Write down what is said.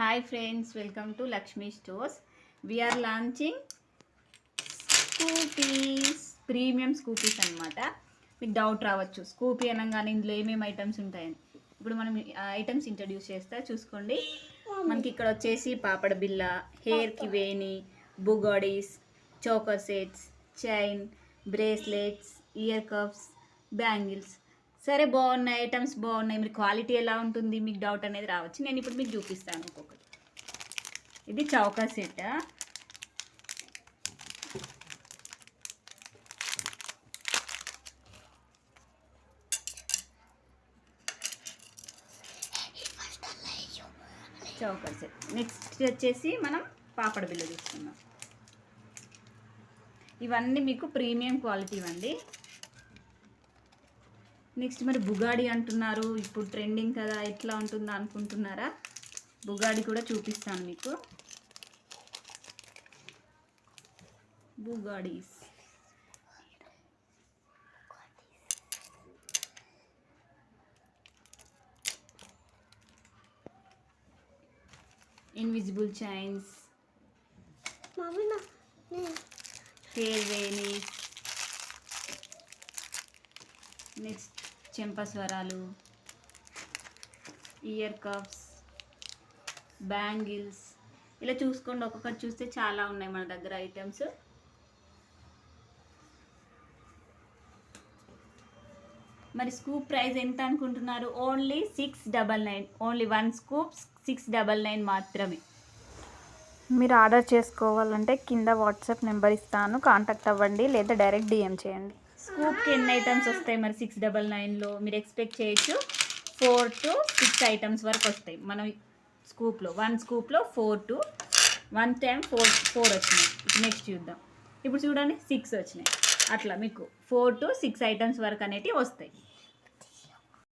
Hi friends, welcome to Lakshmi Stores. We are launching Scoopies, premium Scoopies అనమాట. మీకు doubt రావచ్చు స్కూపీ అనగానే ఇందులో ఏమేమి ఐటమ్స్ ఉంటాయని. ఇప్పుడు మనం ఐటమ్స్ ఇంట్రడ్యూస్ చేస్తా చూసుకోండి. మనకి ఇక్కడ వచ్చేసి పాపడ బిల్ల, హెయిర్కి వేణి, బుగాడీస్, choker sets, chain, bracelets, ear cuffs, bangles. సరే బాగున్నాయి ఐటమ్స్ బాగున్నాయి, మీరు క్వాలిటీ ఎలా ఉంటుంది మీకు డౌట్ అనేది రావచ్చు. నేను ఇప్పుడు మీకు చూపిస్తాను ఒక్కొక్కటి. ఇది చౌకా సెట్. చౌకా సెట్. నెక్స్ట్ వచ్చేసి మనం పాపడ బిల్ల చూస్తున్నాం. ఇవన్నీ మీకు ప్రీమియం క్వాలిటీ ఇవ్వండి. నెక్స్ట్ మరి బుగాడి అంటున్నారు, ఇప్పుడు ట్రెండింగ్ కదా ఎట్లా ఉంటుందా అనుకుంటున్నారా? బుగాడి కూడా చూపిస్తాను మీకు. బుగాడీస్ ఇన్విజిబుల్ చైన్స్, హెయిర్ వేణీస్, నెక్స్ట్ చెంపస్వరాలు, ఇయర్ కప్స్, బ్యాంగిల్స్. ఇలా చూసుకోండి, ఒక్కొక్కటి చూస్తే చాలా ఉన్నాయి మన దగ్గర ఐటమ్స్. మరి స్కూప్ ప్రైస్ ఎంత అనుకుంటున్నారు? ఓన్లీ 699. ఓన్లీ 1 స్కూప్ 699 మాత్రమే. మీరు ఆర్డర్ చేసుకోవాలంటే కింద వాట్సాప్ నెంబర్ ఇస్తాను, కాంటాక్ట్ అవ్వండి లేదా డైరెక్ట్ డిఎం చేయండి. స్కూప్కి ఎన్ని ఐటమ్స్ వస్తాయి మరి 699లో? మీరు ఎక్స్పెక్ట్ చేయొచ్చు 4 to 6 ఐటమ్స్ వరకు వస్తాయి మనం స్కూప్లో. 1 స్కూప్లో 4 to 1 time 4 వచ్చినాయి. నెక్స్ట్ చూద్దాం. ఇప్పుడు చూడండి 6 వచ్చినాయి. అట్లా మీకు 4 to 6 ఐటమ్స్ వరకు అనేటివి వస్తాయి.